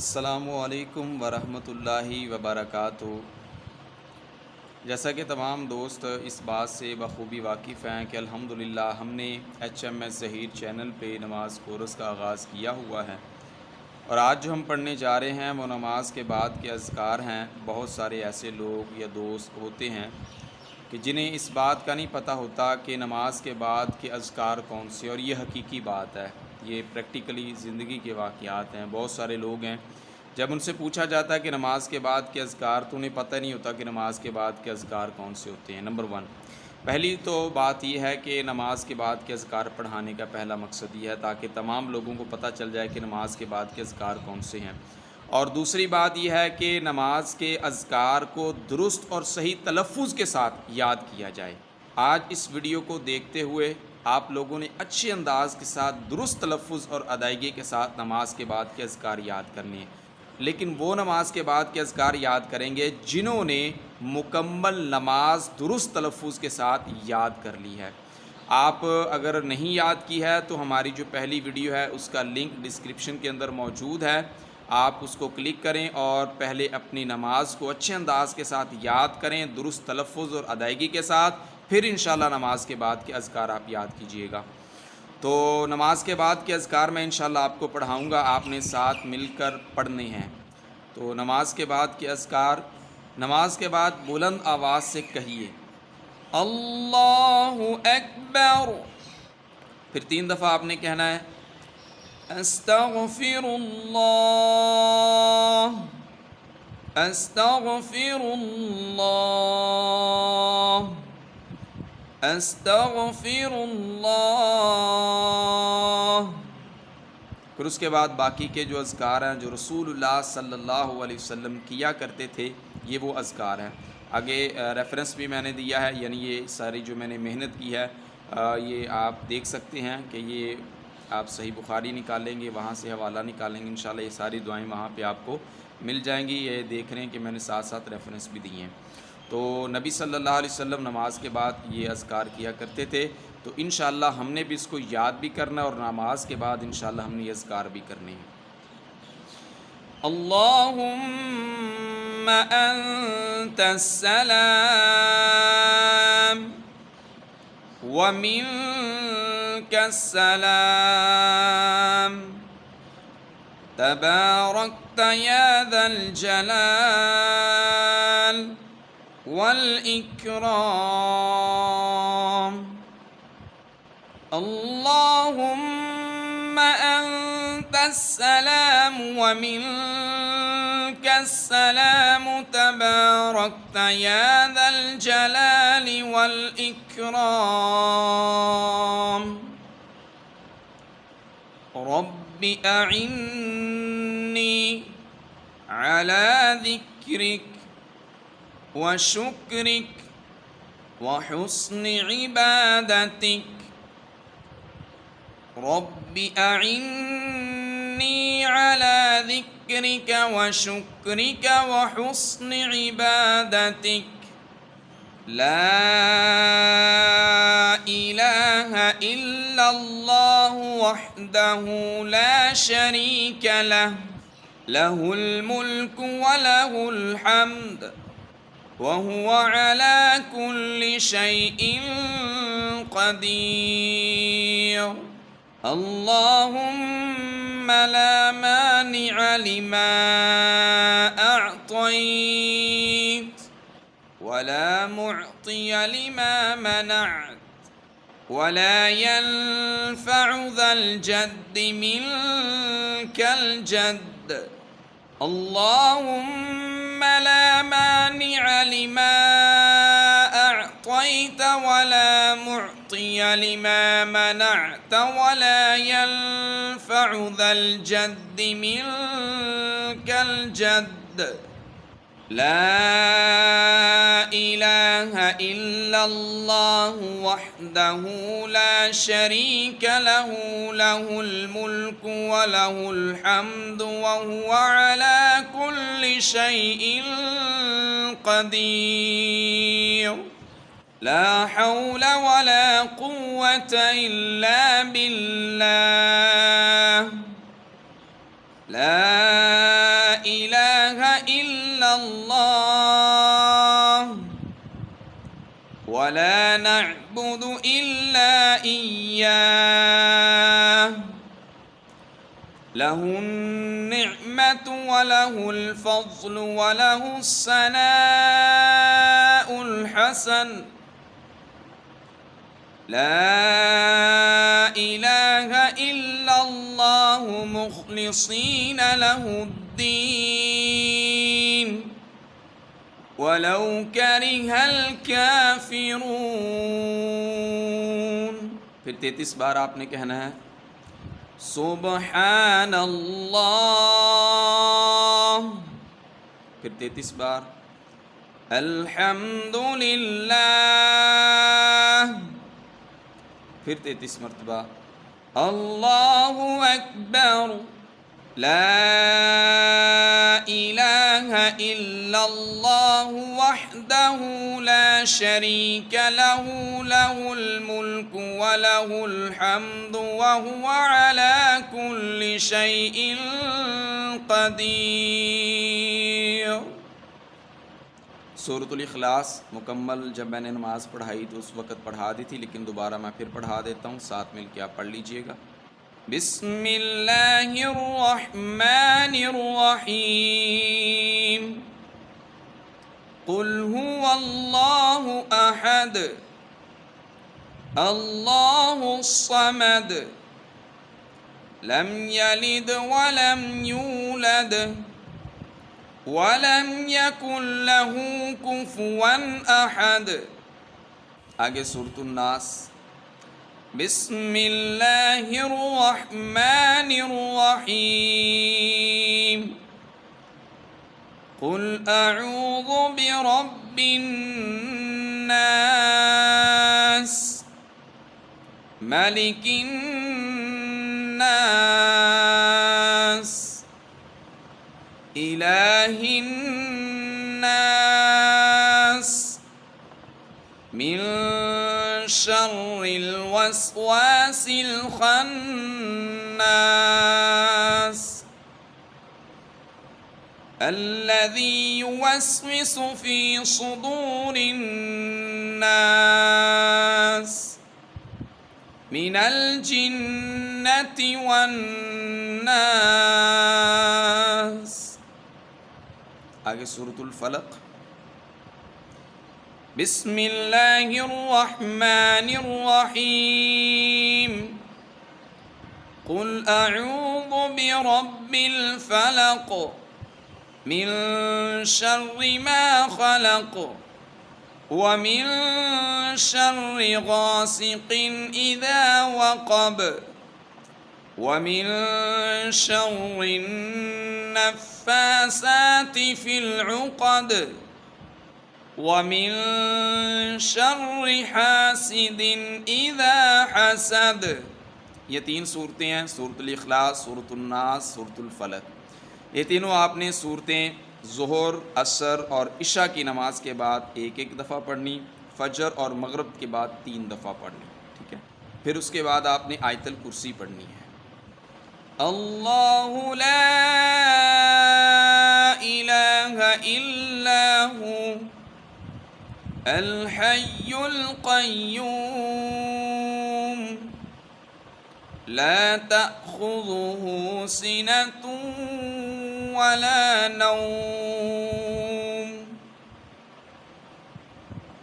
अस्सलामुअलैकुम वरहमतुल्लाहि वबरकातुहू। जैसा कि तमाम दोस्त इस बात से बखूबी वाकिफ़ हैं कि अल्हम्दुलिल्लाह हमने HMSZaheer चैनल पे नमाज कोर्स का आगाज़ किया हुआ है और आज जो हम पढ़ने जा रहे हैं वो नमाज के बाद के अज़कार हैं। बहुत सारे ऐसे लोग या दोस्त होते हैं कि जिन्हें इस बात का नहीं पता होता कि नमाज के बाद के अज़कार कौन से, और ये हकीकी बात है, ये प्रैक्टिकली ज़िंदगी के वाक़यात हैं। बहुत सारे लोग हैं जब उनसे पूछा जाता है कि नमाज के बाद के अज़कार, तो उन्हें पता नहीं होता कि नमाज के बाद के अज़कार कौन से होते हैं। नंबर 1, पहली तो बात यह है कि नमाज के बाद के अज़कार पढ़ाने का पहला मकसद ये है ताकि तमाम लोगों को पता चल जाए कि नमाज के बाद के अज़कार कौन से हैं। और दूसरी बात यह है कि नमाज के अज़कार को दुरुस्त और सही तलफ़ुज़ के साथ याद किया जाए। आज इस वीडियो को देखते हुए आप लोगों ने अच्छे अंदाज़ के साथ दुरुस्त तलफ़ुज़ और अदायगी के साथ नमाज के बाद के अज़कार याद करने हैं, लेकिन वो नमाज के बाद के अज़कार याद करेंगे जिन्होंने मुकम्मल नमाज दुरुस्त तलफ़ुज़ के साथ याद कर ली है। आप अगर नहीं याद की है तो हमारी जो पहली वीडियो है उसका लिंक डिस्क्रिप्शन के अंदर मौजूद है, आप उसको क्लिक करें और पहले अपनी नमाज को अच्छे अंदाज़ के साथ याद करें दुरुस्त तलफ़ुज़ और अदायगी के साथ, फिर इंशाल्लाह नमाज के बाद के अज़कार आप याद कीजिएगा। तो नमाज के बाद के अज़कार मैं इंशाल्लाह आपको पढ़ाऊँगा, आपने साथ मिलकर पढ़ने हैं। तो नमाज के बाद के अज़कार, नमाज के बाद बुलंद आवाज़ से कहिए अल्लाहु अकबर, फिर 3 दफ़ा आपने कहना है अस्तग़फिरुल्लाह अस्तग़फिरुल्लाह अस्तग़फिरुल्लाह। फिर उसके बाद बाकी के जो अज़कार हैं जो रसूलुल्लाह सल्लल्लाहु अलैहि वसल्लम किया करते थे, ये वो अज़कार हैं। आगे रेफ़रेंस भी मैंने दिया है, यानी ये सारी जो मैंने मेहनत की है ये आप देख सकते हैं कि ये आप सही बुखारी निकालेंगे, वहाँ से हवाला निकालेंगे, इंशाल्लाह ये सारी दुआएं वहाँ पे आपको मिल जाएंगी। ये देख रहे हैं कि मैंने साथ साथ रेफ़रेंस भी दिए हैं। तो नबी सल्लल्लाहु अलैहि वसल्लम नमाज के बाद ये अज़कार किया करते थे, तो इंशाल्लाह हमने भी इसको याद भी करना है और नमाज के बाद इंशाल्लाह हमने ये अज़कार भी करने हैं। अल्लाहुम्मा अंतस्सलाम व मिनकस्सलाम तबारकता या ज़ल जलाल वल इकराम। अल्लाहुम्मा अंतस्सलाम व मिनकस्सलाम तबारकता या ज़ल जलाल वल इकराम। रब्बि अइन्नी अला ज़िक्रिक व शुक्रिक व हुस्नि इबादतिक। रब्बि अइन्नी अला ज़िक्रिक व शुक्रिक व हुस्नि इबादतिक। ला इलाहा इल्लल्लाहु वहदहु ला शरीक लह लहुल मुल्कु व लहुल हम्द व हुवा अला कुल्लि शैइन क़दीर। अल्लाहुम्मा ला मानिअ लिमा अअतैत वला मुअतिय लिमा मनअत वला यनफ़अु ज़ल जद्दि मिनकल जद्द। अल्लाहुम्मा ला मानिअ लिमा अअतैत वला मुअतिय लिमा मनअत वला यनफ़अु ज़ल जद्दि मिनकल जद्द। ला इलाहा इल्लल्लाहु वहदहु ला शरीक लहु लहुल मुल्कु व लहुल हम्दु व हुवा अला कुल्लि शैइन क़दीर। ला हौल वला कुव्वत इल्ला बिल्लाह। ला إياه له النعمة وله الفضل وله الثناء الحسن لا إله إلا الله مخلصين له الدين ولو كره الكافرون. پھر 33 بار آپ نے کہنا ہے سبحان اللہ، پھر 33 بار الحمد للہ، پھر 33 مرتبہ اللہ اکبر لا الہ الا اللہ وحدہ لا شریک لہ لہ الملک ولہ الحمد وہو علی کل شیء قدیر. سورۃ الاخلاص مکمل جب میں نے نماز پڑھائی تو اس وقت پڑھا دی تھی، لیکن دوبارہ میں پھر پڑھا دیتا ہوں، ساتھ مل کے آپ پڑھ لیجئے گا. بسم اللہ الرحمن الرحیم قل هو اللہ احد اللہ الصمد لم یلد ولم یولد وَلَمْ يَكُنْ لَهُ كُفُوًا أَحَدٌ. آگے سورۃ الناس بسم اللہ الرحمن الرحیم قل اعوذ برب الناس ملک الناس الہ الناس من شر الوسواس الخناس الذي يوسوس في صدور الناس من الجنة والناس. آگے سورۃ الفلق بسم اللہ الرحمن الرحیم قل اعوذ برب الفلق من شر ما خلق ومن شر غاسق اذا وقب ومن شر النفاثات في العقد ومن شر حاسد اذا حسد. یہ 3 صورتیں ہیں، سورۃ الاخلاص، سورۃ الناس، سورۃ الفلق. یہ تینوں آپ نے صورتیں ظہر، عصر اور عشاء کی نماز کے بعد ایک دفعہ پڑھنی، فجر اور مغرب کے بعد 3 دفعہ پڑھنی. ٹھیک ہے، پھر اس کے بعد آپ نے آیت الکرسی پڑھنی ہے. اللہ لا الہ الا ہو الحی القیوم لا تأخذه سنة ولا نوم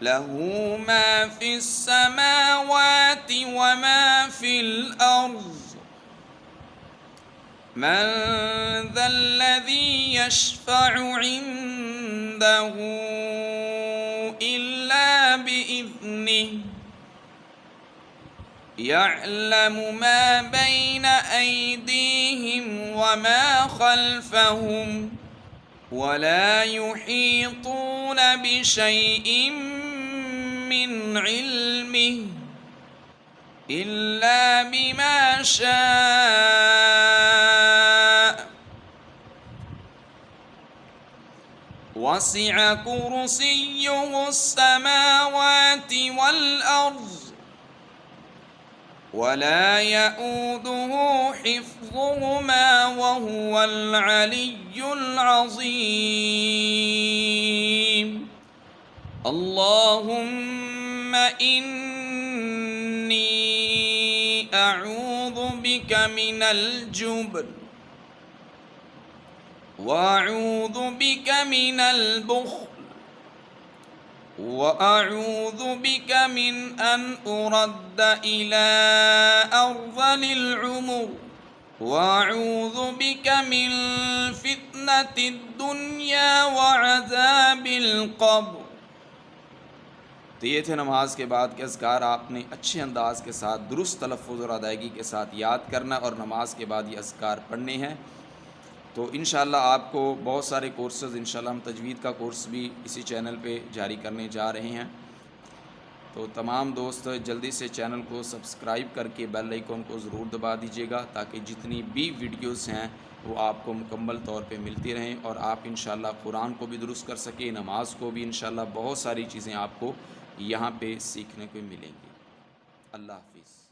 له ما في السماوات وما في الأرض من ذا الذي يشفع عنده إلا بإذنه يعلم ما بين أيديهم وما خلفهم ولا يحيطون بشيء من علمه إلا بما شاء وسع كرسيه السماوات والأرض ولا يؤوده حفظهما وهو العلي العظيم. اللهم إني أعوذ بك من الجبن وأعوذ بك من البخل وأعوذ بك من أن أرد إلى أرذل العمر وأعوذ بك من فتنة الدنيا وعذاب القبر۔ تو یہ تھے نماز کے بعد کے اذکار، آپ نے اچھے انداز کے ساتھ درست تلفظ اور ادائیگی کے ساتھ یاد کرنا اور نماز کے بعد یہ اذکار پڑھنے ہیں۔ تو انشاءاللہ آپ کو بہت سارے کورسز، انشاءاللہ ہم تجوید کا کورس بھی اسی چینل پہ جاری کرنے جا رہے ہیں۔ تو تمام دوست جلدی سے چینل کو سبسکرائب کر کے بیل آئیکن کو ضرور دبا دیجیے گا تاکہ جتنی بھی ویڈیوز ہیں وہ آپ کو مکمل طور پہ ملتی رہیں اور آپ انشاءاللہ قرآن کو بھی درست کر سکیں، نماز کو بھی انشاءاللہ بہت ساری چیزیں آپ کو یہاں پہ سیکھنے کو ملیں گی۔ اللہ حافظ۔